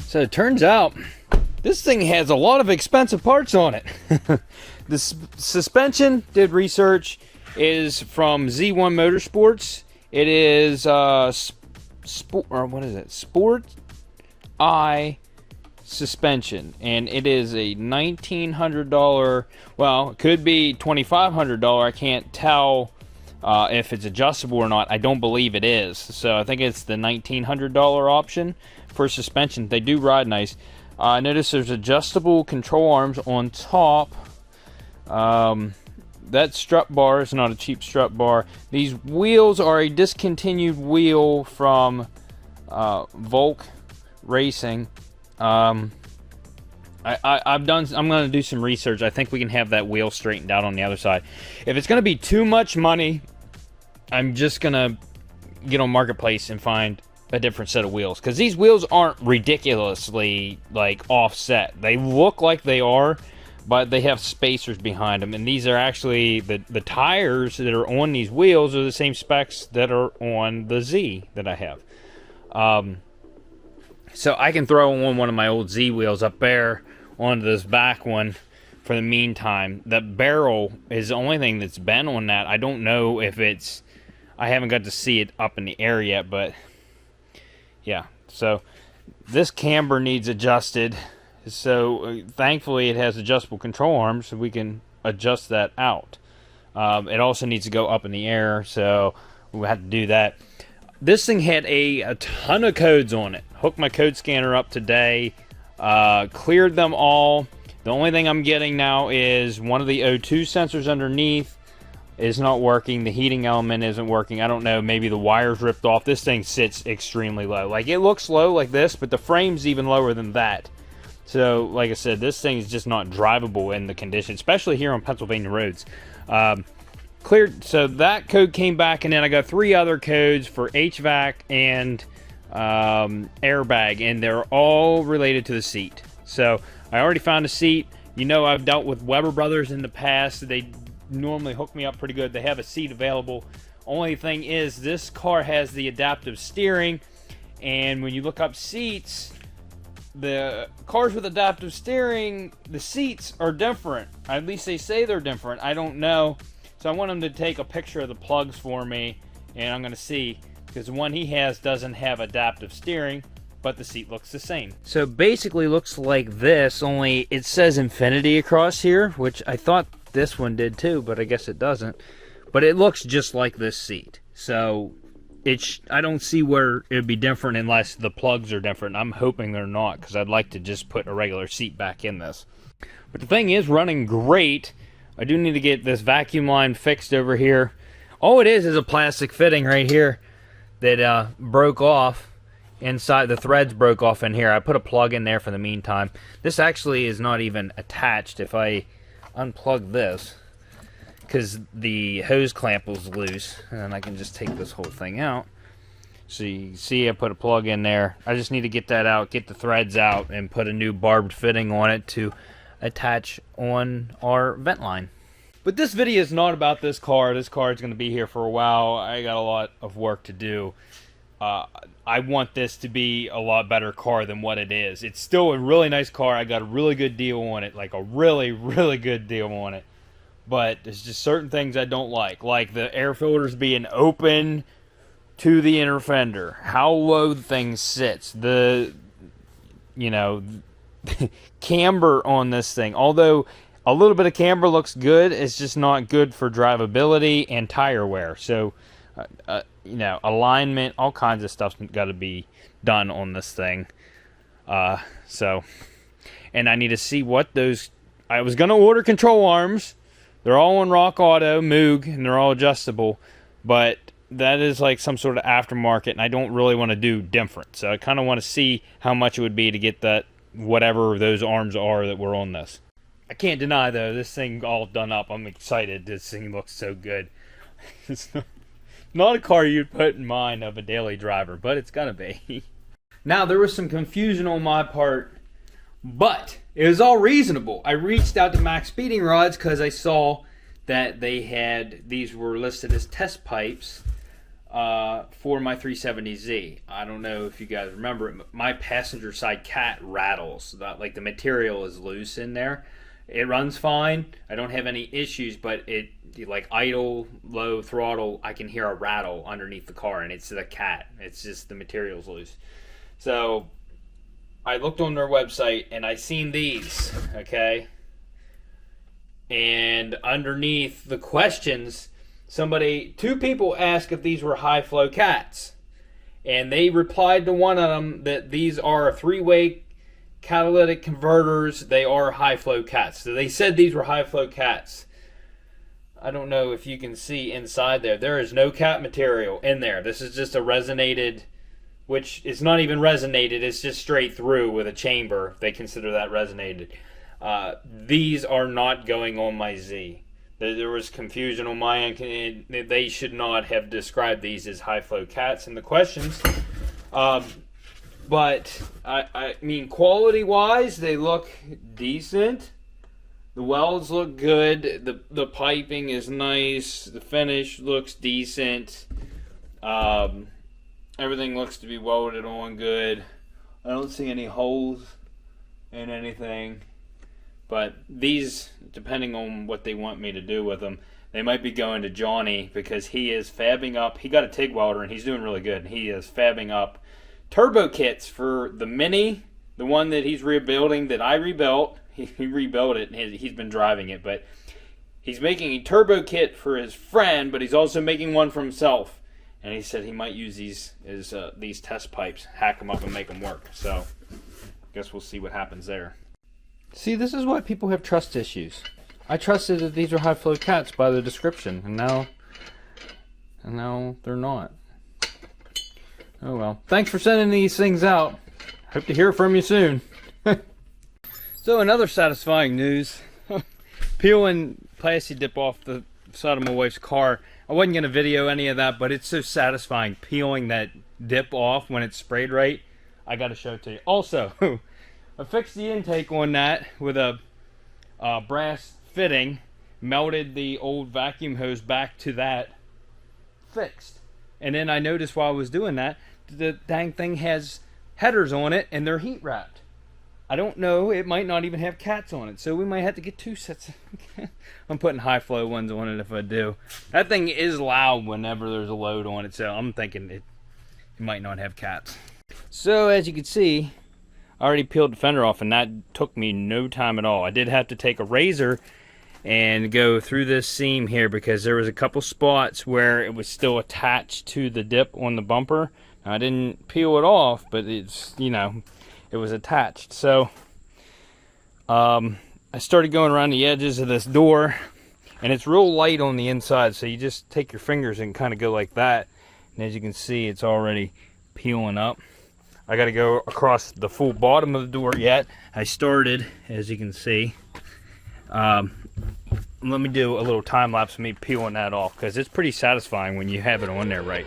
So it turns out this thing has a lot of expensive parts on it. The suspension, did research, is from Z1 Motorsports. It is Sport I suspension, and it is a $1,900. Well, it could be $2,500. I can't tell if it's adjustable or not. I don't believe it is. So I think it's the $1,900 option for suspension. They do ride nice. Notice there's adjustable control arms on top. That strut bar is not a cheap strut bar. These wheels are a discontinued wheel from Volk Racing. I'm going to do some research. I think we can have that wheel straightened out on the other side. If it's going to be too much money, I'm just going to get on Marketplace and find a different set of wheels, because these wheels aren't ridiculously like offset. They look like they are, but they have spacers behind them, and these are actually the tires that are on these wheels are the same specs that are on the Z that I have. So I can throw on one of my old Z wheels up there onto this back one for the meantime. The barrel is the only thing that's been on that. I don't know if it's, I haven't got to see it up in the air yet, but yeah. So this camber needs adjusted. So thankfully it has adjustable control arms, so we can adjust that out. It also needs to go up in the air, so we'll have to do that. This thing had a ton of codes on it. Hooked my code scanner up today, cleared them all. The only thing I'm getting now is one of the O2 sensors underneath is not working. The heating element isn't working. I don't know, maybe the wire's ripped off. This thing sits extremely low. Like, it looks low like this, but the frame's even lower than that. So, like I said, this thing is just not drivable in the condition, especially here on Pennsylvania roads. Cleared, so that code came back, and then I got 3 other codes for HVAC and airbag, and they're all related to the seat. So I already found a seat. You know, I've dealt with Weber Brothers in the past. They normally hook me up pretty good. They have a seat available. Only thing is, this car has the adaptive steering, and when you look up seats, the cars with adaptive steering, the seats are different. At least they say they're different. I don't know. So I want him to take a picture of the plugs for me, and I'm going to see, because the one he has doesn't have adaptive steering, but the seat looks the same. So basically looks like this, only it says Infinity across here, which I thought this one did too, but I guess it doesn't. But it looks just like this seat. So I don't see where it would be different unless the plugs are different. I'm hoping they're not, because I'd like to just put a regular seat back in this. But the thing is running great. I do need to get this vacuum line fixed over here. All it is a plastic fitting right here that broke off inside. The threads broke off in here. I put a plug in there for the meantime. This actually is not even attached. If I unplug this, because the hose clamp was loose, and then I can just take this whole thing out. So you see I put a plug in there. I just need to get that out, get the threads out, and put a new barbed fitting on it to attach on our vent line. But this video is not about this car. This car is going to be here for a while. I got a lot of work to do. I want this to be a lot better car than what it is. It's still a really nice car. I got a really good deal on it, like a really, really good deal on it. But there's just certain things I don't like the air filters being open to the inner fender, how low the thing sits, the, you know, camber on this thing. Although a little bit of camber looks good, it's just not good for drivability and tire wear. So, you know, alignment, all kinds of stuff's got to be done on this thing. So, and I need to see what those. I was gonna order control arms. They're all on Rock Auto, Moog, and they're all adjustable. But that is like some sort of aftermarket, and I don't really want to do different. So I kind of want to see how much it would be to get that, whatever those arms are that were on this. I can't deny, though, this thing all done up. I'm excited. This thing looks so good. It's not a car you'd put in mind of a daily driver, but it's gonna be. Now, there was some confusion on my part, but it was all reasonable. I reached out to Max Speeding Rods because I saw that they had, these were listed as test pipes for my 370Z. I don't know if you guys remember it. My passenger side cat rattles. Like the material is loose in there. It runs fine. I don't have any issues, but it, like idle, low throttle, I can hear a rattle underneath the car, and it's the cat. It's just the material's loose. So I looked on their website and I seen these, okay? And underneath the questions, two people asked if these were high flow cats. And they replied to one of them that these are 3-way catalytic converters. They are high flow cats. So they said these were high flow cats. I don't know if you can see inside there. There is no cat material in there. This is just a resonated, which is not even resonated. It's just straight through with a chamber. They consider that resonated. These are not going on my Z. There was confusion on my end. They should not have described these as high flow cats in the questions. But I mean, quality wise, they look decent. The welds look good. The piping is nice. The finish looks decent. Everything looks to be welded on good. I don't see any holes in anything. But these, depending on what they want me to do with them, they might be going to Johnny, because he is fabbing up. He got a TIG welder and he's doing really good. He is fabbing up turbo kits for the Mini, the one that he's rebuilding, that I rebuilt. He rebuilt it and he's been driving it. But he's making a turbo kit for his friend, but he's also making one for himself. And he said he might use these as these test pipes, hack them up and make them work. So guess we'll see what happens there. See, this is why people have trust issues. I trusted that these were high flow cats by the description, and now they're not. Oh well. Thanks for sending these things out. Hope to hear from you soon. So another satisfying news. Peeling plastic dip off the side of my wife's car. I wasn't going to video any of that, but it's so satisfying peeling that dip off when it's sprayed right. I got to show it to you. Also, I fixed the intake on that with a brass fitting, melted the old vacuum hose back to that, fixed. And then I noticed while I was doing that, the dang thing has headers on it and they're heat wrapped. I don't know, it might not even have cats on it, so we might have to get 2 sets. I'm putting high flow ones on it if I do. That thing is loud whenever there's a load on it, so I'm thinking it might not have cats. So as you can see, I already peeled the fender off, and that took me no time at all. I did have to take a razor and go through this seam here, because there was a couple spots where it was still attached to the dip on the bumper. Now, I didn't peel it off, but it's, you know, it was attached. So I started going around the edges of this door, and it's real light on the inside, so you just take your fingers and kind of go like that, and as you can see, it's already peeling up. I got to go across the full bottom of the door yet. I started, as you can see. Let me do a little time lapse of me peeling that off, because it's pretty satisfying when you have it on there right.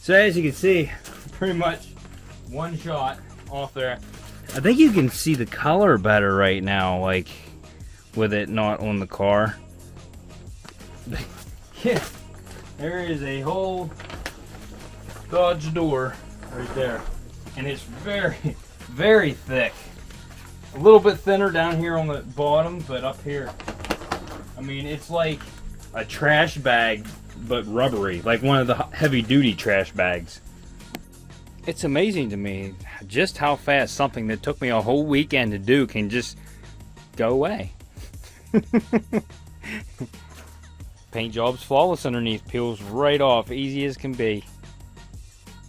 So as you can see, pretty much one shot off there. I think you can see the color better right now, like with it not on the car. Yeah, there is a whole Dodge door right there, and it's very, very thick. A little bit thinner down here on the bottom, but up here, I mean, it's like a trash bag, but rubbery, like one of the heavy-duty trash bags. It's amazing to me just how fast something that took me a whole weekend to do can just go away. Paint job's flawless underneath, peels right off, easy as can be.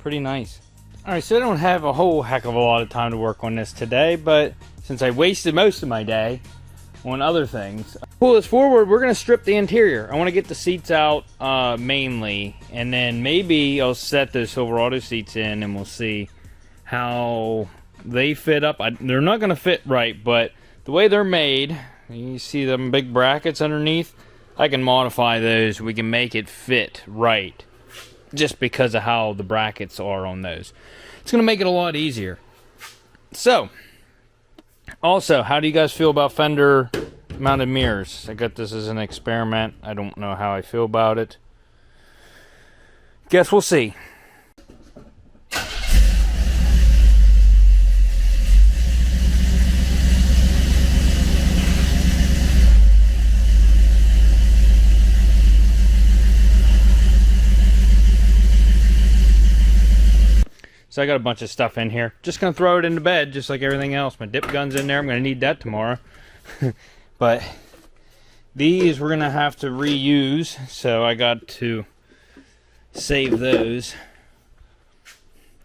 Pretty nice. Alright, so I don't have a whole heck of a lot of time to work on this today, but since I wasted most of my day on other things, pull this forward, we're going to strip the interior. I want to get the seats out mainly, and then maybe I'll set those Silverado seats in and we'll see how they fit up. They're not going to fit right, but the way they're made, you see them big brackets underneath, I can modify those. We can make it fit right just because of how the brackets are on those. It's going to make it a lot easier. So, also, how do you guys feel about fender mounted mirrors? I got this as an experiment. I don't know how I feel about it. Guess we'll see. So I got a bunch of stuff in here. Just going to throw it into bed just like everything else. My dip gun's in there. I'm going to need that tomorrow. But these we're going to have to reuse. So I got to save those.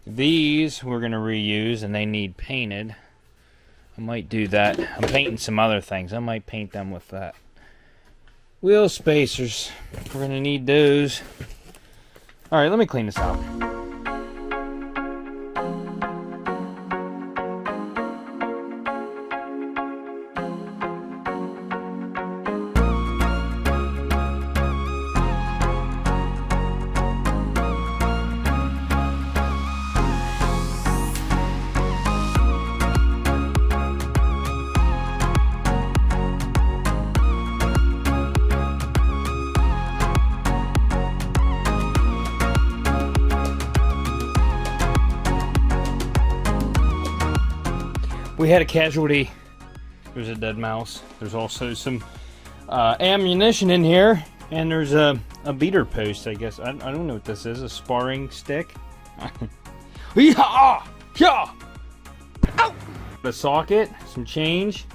These we're going to reuse and they need painted. I might do that. I'm painting some other things. I might paint them with that. Wheel spacers. We're going to need those. Alright, let me clean this out. We had a casualty. There's a dead mouse. There's also some ammunition in here, and there's a beater post, I guess. I don't know what this is. A sparring stick. Yeah! Yeah! Ow! A socket, some change.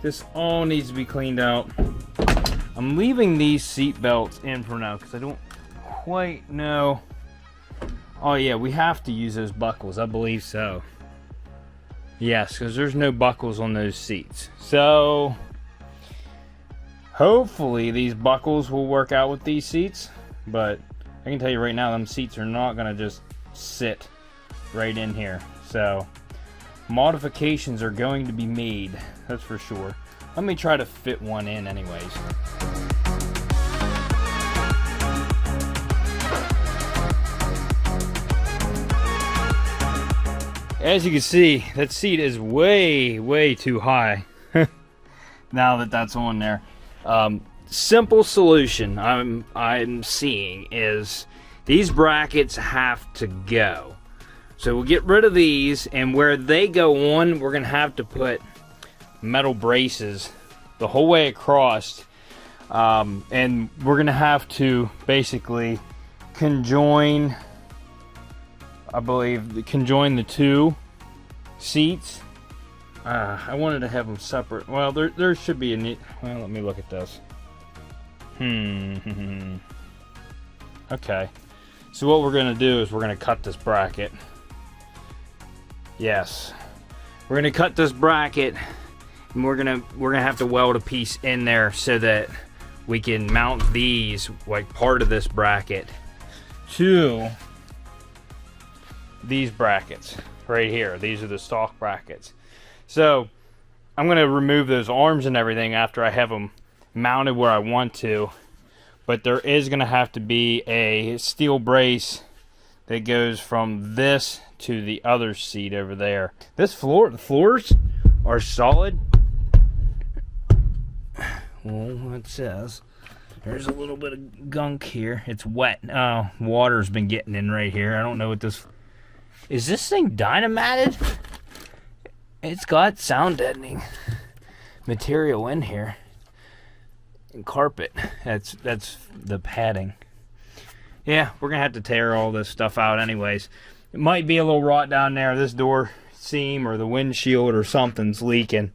This all needs to be cleaned out. I'm leaving these seat belts in for now because I don't quite know. Oh yeah, we have to use those buckles. I believe so. Yes, because there's no buckles on those seats. So, hopefully these buckles will work out with these seats. But I can tell you right now, them seats are not going to just sit right in here. So, modifications are going to be made. That's for sure. Let me try to fit one in anyways. As you can see, that seat is way too high now that that's on there. Simple solution I'm seeing is these brackets have to go. So we'll get rid of these, and where they go on, we're gonna have to put metal braces the whole way across, and we're gonna have to basically conjoin, I believe, conjoin the two seats. I wanted to have them separate. Well, there should be a neat. Well, let me look at this. Okay. So what we're gonna do is we're gonna cut this bracket. Yes, we're gonna cut this bracket, and we're gonna have to weld a piece in there so that we can mount these, like part of this bracket, to these brackets right here. These are the stock brackets. So I'm going to remove those arms and everything after I have them mounted where I want to, but there is going to have to be a steel brace that goes from this to the other seat over there. The floors are solid. Well, it says there's a little bit of gunk here. It's wet. Oh, water's been getting in right here. I don't know what this is. This thing dynamited? It's got sound deadening material in here. And carpet. That's the padding. Yeah, we're gonna have to tear all this stuff out anyways. It might be a little rot down there. This door seam or the windshield or something's leaking,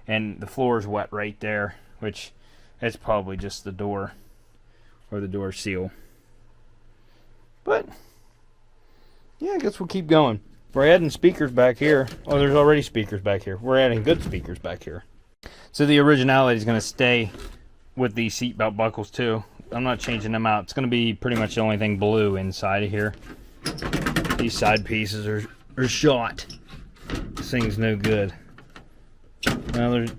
and the floor is wet right there, which it's probably just the door or the door seal. But yeah, I guess we'll keep going. We're adding speakers back here. Oh, there's already speakers back here. We're adding good speakers back here. So the originality is going to stay with these seatbelt buckles too. I'm not changing them out. It's going to be pretty much the only thing blue inside of here. These side pieces are shot. This thing's no good. Now, if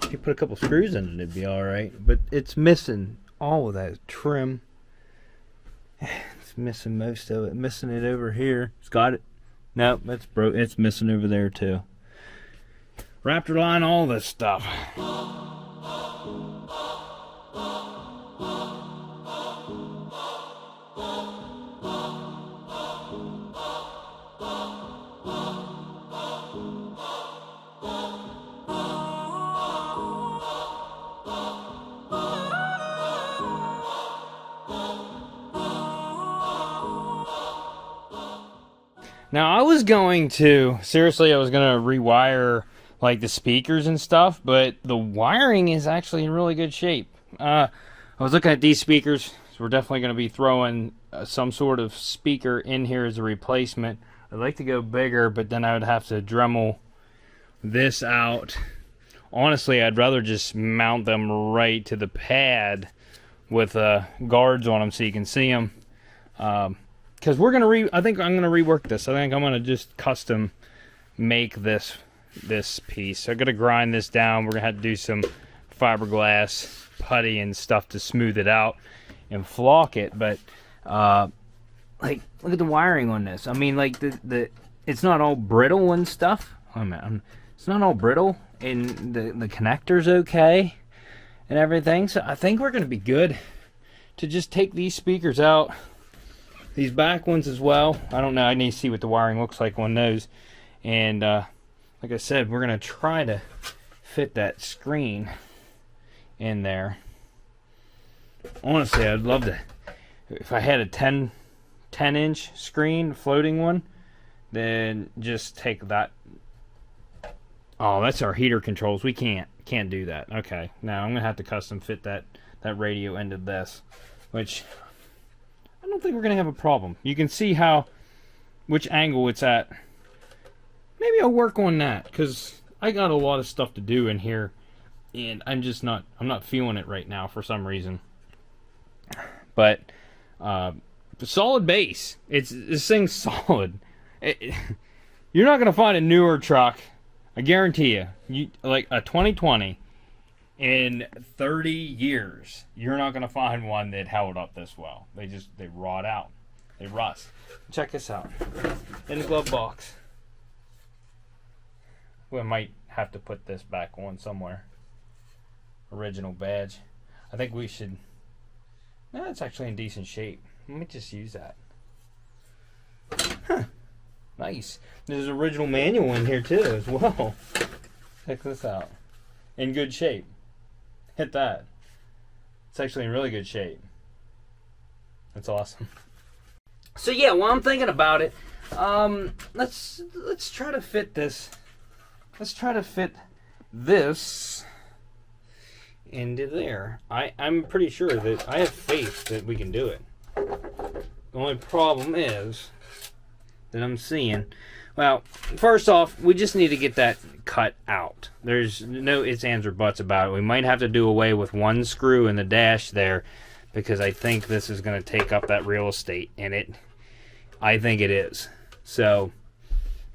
you put a couple screws in it, it'd be alright. But it's missing all of that trim. It's missing most of it. Missing it over here. It's got it. Nope, that's broke. It's missing over there too. Raptor line, all this stuff. Now I was going to rewire like the speakers and stuff, but the wiring is actually in really good shape. I was looking at these speakers, so we're definitely going to be throwing some sort of speaker in here as a replacement. I'd like to go bigger, but then I would have to Dremel this out. Honestly, I'd rather just mount them right to the pad with guards on them so you can see them. Because I think I'm gonna rework this. I think I'm gonna just custom make this piece. So I'm gonna grind this down. We're gonna have to do some fiberglass putty and stuff to smooth it out and flock it. But like, look at the wiring on this. I mean, like it's not all brittle and stuff. Oh man, it's not all brittle, and the connector's okay and everything. So I think we're gonna be good to just take these speakers out. These back ones as well. I don't know. I need to see what the wiring looks like on those. And like I said, we're going to try to fit that screen in there. Honestly, I'd love to. If I had a 10-inch screen, floating one, then just take that. Oh, that's our heater controls. We can't do that. Okay. Now I'm going to have to custom fit that radio into this, which I don't think we're going to have a problem. You can see which angle it's at. Maybe I'll work on that, because I got a lot of stuff to do in here, and I'm not feeling it right now for some reason. But solid base. This thing's solid. You're not going to find a newer truck, I guarantee you, like a 2020. In 30 years, you're not going to find one that held up this well. They rot out. They rust. Check this out. In the glove box. We might have to put this back on somewhere. Original badge. I think we should. No, it's actually in decent shape. Let me just use that. Huh. Nice. There's an original manual in here too as well. Check this out. In good shape. Hit that. It's actually in really good shape. That's awesome. So yeah, while I'm thinking about it, let's try to fit this. Let's try to fit this into there. I'm pretty sure that I have faith that we can do it. The only problem is that I'm seeing. Well, first off, we just need to get that cut out. There's no ifs, ands, or buts about it. We might have to do away with one screw in the dash there, because I think this is going to take up that real estate, and I think it is. So,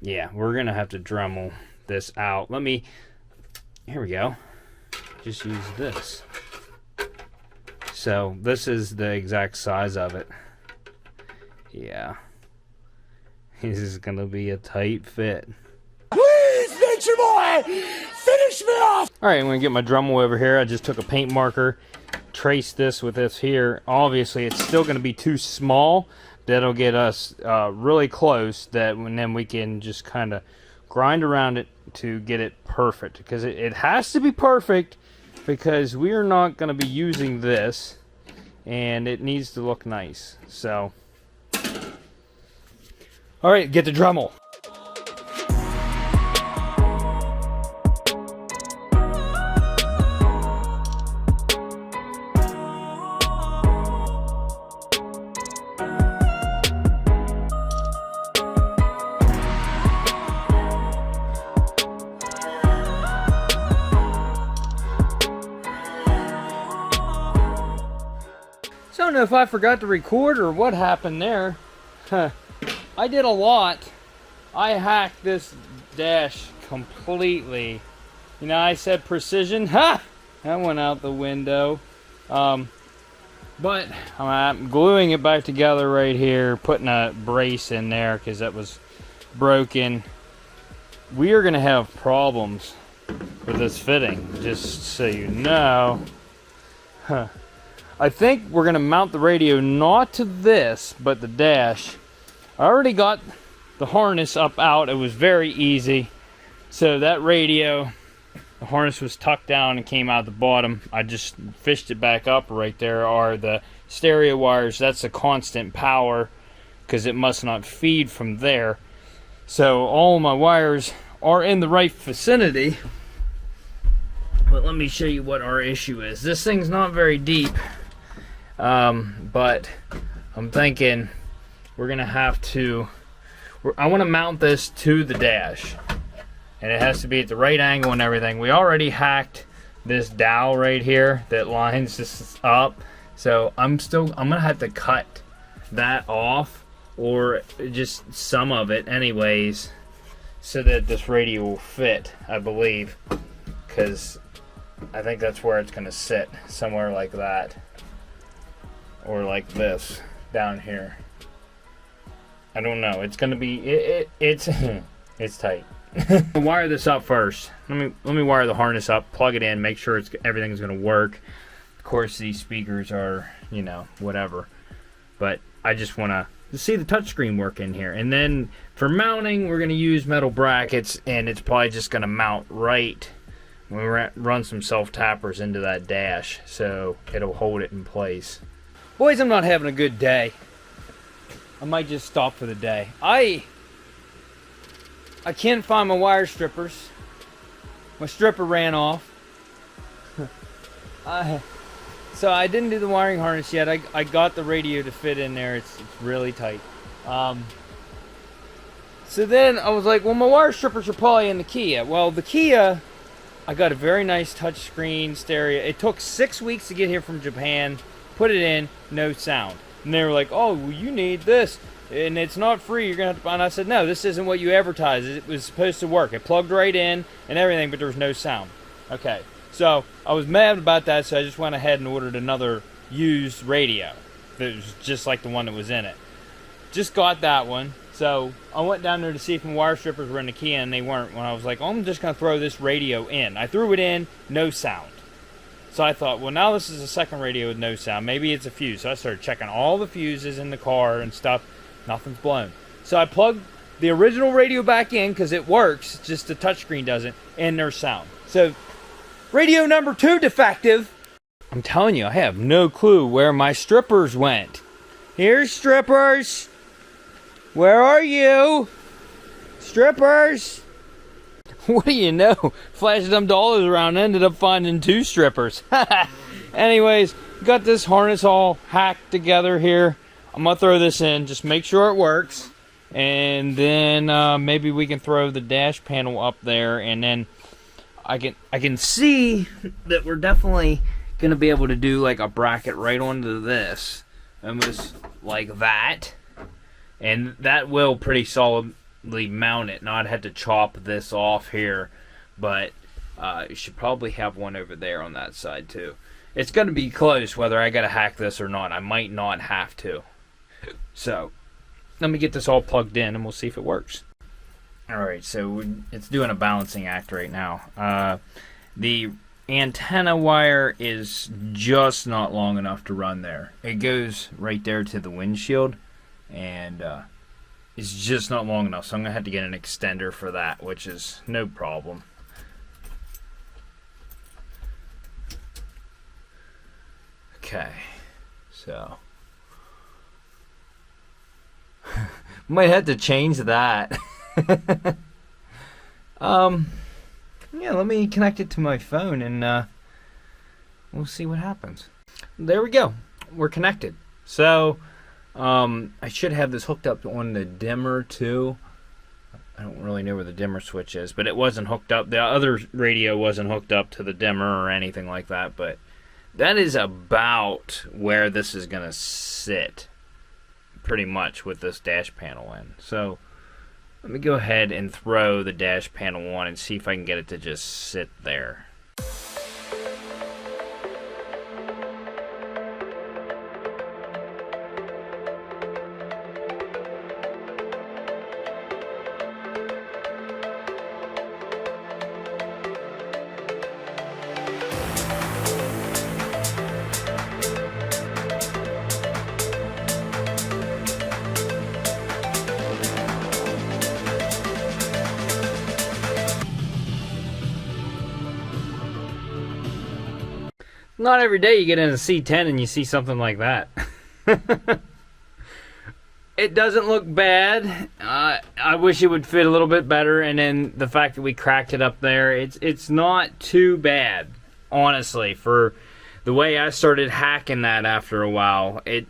yeah, we're going to have to Dremel this out. Here we go. Just use this. So, this is the exact size of it. Yeah. This is going to be a tight fit. Please, Nature Boy, finish me off! Alright, I'm going to get my Dremel over here. I just took a paint marker, traced this with this here. Obviously, it's still going to be too small. That'll get us really close, and then we can just kind of grind around it to get it perfect. Because it has to be perfect, because we are not going to be using this, and it needs to look nice. So All right, get the Dremel. So I don't know if I forgot to record or what happened there. I did a lot. I hacked this dash completely. You know, I said precision. Ha! That went out the window. But I'm gluing it back together right here, putting a brace in there because that was broken. We are going to have problems with this fitting, just so you know. I think we're going to mount the radio not to this, but the dash. I already got the harness up out. It was very easy. So that radio, the harness was tucked down and came out the bottom. I just fished it back up. Right there are the stereo wires. That's the constant power because it must not feed from there. So all my wires are in the right vicinity. But let me show you what our issue is. This thing's not very deep. But I'm thinking we're gonna have to, I want to mount this to the dash, and it has to be at the right angle and everything. We already hacked this dowel right here that lines this up, so I'm gonna have to cut that off, or just some of it anyways, so that this radio will fit, I believe, because I think that's where it's gonna sit, somewhere like that. Or like this down here. I don't know. It's gonna be it's it's tight. Wire this up first. Let me wire the harness up, plug it in, make sure everything's gonna work. Of course, these speakers are, you know, whatever. But I just wanna see the touchscreen work in here. And then for mounting, we're gonna use metal brackets, and it's probably just gonna mount right. We run some self-tappers into that dash, so it'll hold it in place. Boys, I'm not having a good day. I might just stop for the day. I can't find my wire strippers. My stripper ran off. So I didn't do the wiring harness yet. I got the radio to fit in there. It's really tight. So then I was like, well, my wire strippers are probably in the Kia. Well, the Kia, I got a very nice touchscreen stereo. It took 6 weeks to get here from Japan. Put it in, no sound. And they were like, oh, well, you need this, and it's not free, you're gonna have to buy. And I said, no, this isn't what you advertised. It was supposed to work. It plugged right in and everything, but there was no sound. Okay, so I was mad about that, so I just went ahead and ordered another used radio that was just like the one that was in it. Just got that one. So I went down there to see if my wire strippers were in the Kia, and they weren't. When I was like, oh, I'm just gonna throw this radio in. I threw it in, no sound. So I thought, well, now this is a second radio with no sound. Maybe it's a fuse. So I started checking all the fuses in the car and stuff. Nothing's blown. So I plugged the original radio back in because it works. Just the touchscreen doesn't. And there's sound. So radio number 2 defective. I'm telling you, I have no clue where my strippers went. Here's strippers. Where are you? Strippers. What do you know? Flashing them dollars around, ended up finding 2 strippers. Anyways, got this harness all hacked together here. I'm gonna throw this in, just make sure it works, and then maybe we can throw the dash panel up there, and then I can see that we're definitely gonna be able to do like a bracket right onto this, almost like that, and that will pretty solidly mount it. Now I'd have to chop this off here, but you should probably have one over there on that side too. It's going to be close whether I got to hack this or not. I might not have to. So let me get this all plugged in and we'll see if it works. Alright, so it's doing a balancing act right now. The antenna wire is just not long enough to run there. It goes right there to the windshield, and it's just not long enough, so I'm going to have to get an extender for that, which is no problem. Okay, so Might have to change that. Yeah, let me connect it to my phone and we'll see what happens. There we go. We're connected. So, I should have this hooked up on the dimmer too. I don't really know where the dimmer switch is, but it wasn't hooked up. The other radio wasn't hooked up to the dimmer or anything like that, but that is about where this is going to sit, pretty much, with this dash panel in. So, let me go ahead and throw the dash panel on and see if I can get it to just sit there. Not every day you get in a C10 and you see something like that. It doesn't look bad. I wish it would fit a little bit better, and then the fact that we cracked it up there, it's not too bad, honestly. For the way I started hacking that after a while, it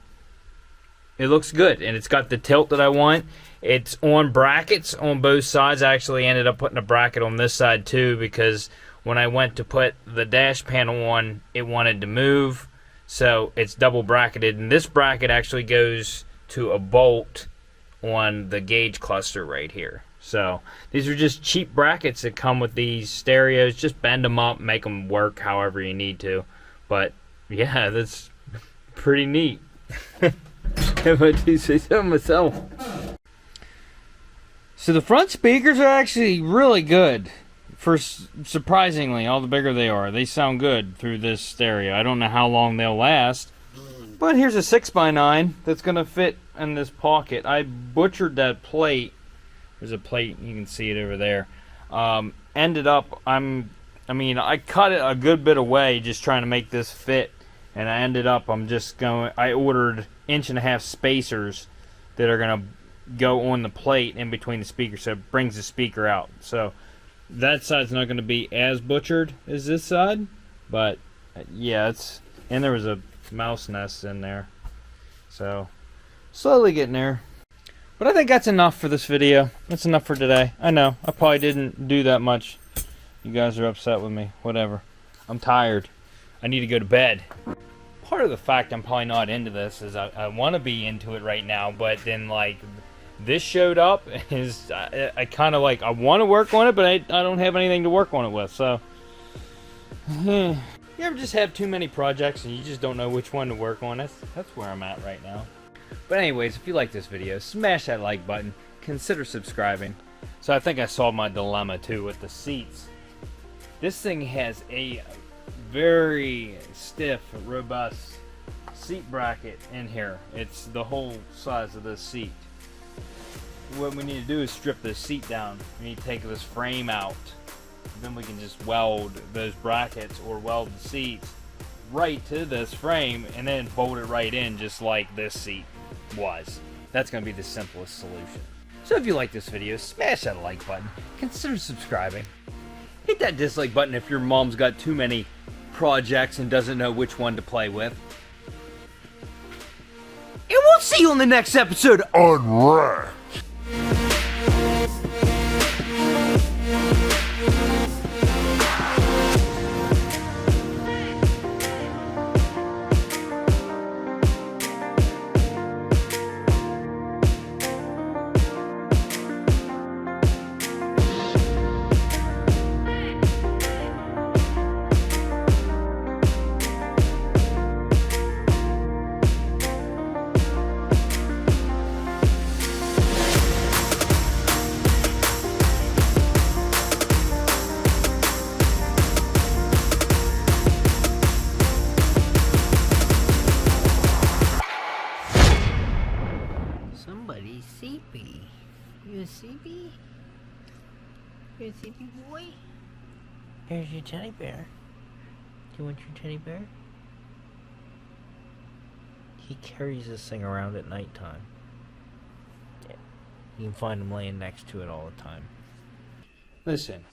looks good, and it's got the tilt that I want. It's on brackets on both sides. I actually ended up putting a bracket on this side too, because when I went to put the dash panel on, it wanted to move, so it's double bracketed, and this bracket actually goes to a bolt on the gauge cluster right here. So these are just cheap brackets that come with these stereos. Just bend them up, make them work however you need to. But yeah, that's pretty neat. If I do say so myself. So the front speakers are actually really good. For surprisingly, all the bigger they are, they sound good through this stereo. I don't know how long they'll last, but here's a 6x9 that's gonna fit in this pocket. I butchered that plate. There's a plate, you can see it over there. Ended up, I cut it a good bit away just trying to make this fit, and I ended up, I ordered 1.5-inch spacers that are gonna go on the plate in between the speakers, so it brings the speaker out. So that side's not going to be as butchered as this side, but yeah, and there was a mouse nest in there, so slowly getting there. But I think that's enough for this video. That's enough for today. I know I probably didn't do that much. You guys are upset with me. Whatever. I'm tired. I need to go to bed. Part of the fact I'm probably not into this is I want to be into it right now, but then like this showed up, is I kind of like, I want to work on it, but I don't have anything to work on it with, so. You ever just have too many projects and you just don't know which one to work on? That's where I'm at right now. But anyways, if you like this video, smash that like button, consider subscribing. So I think I solved my dilemma too with the seats. This thing has a very stiff, robust seat bracket in here. It's the whole size of this seat. What we need to do is strip this seat down. We need to take this frame out. Then we can just weld those brackets or weld the seats right to this frame and then bolt it right in just like this seat was. That's going to be the simplest solution. So if you like this video, smash that like button. Consider subscribing. Hit that dislike button if your mom's got too many projects and doesn't know which one to play with. And we'll see you on the next episode. Unwrapped. Somebody's sleepy. You sleepy? You a sleepy boy? Here's your teddy bear. Do you want your teddy bear? He carries this thing around at nighttime. You can find him laying next to it all the time. Listen.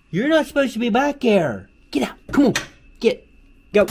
You're not supposed to be back there. Get out. Come on. Get. Go.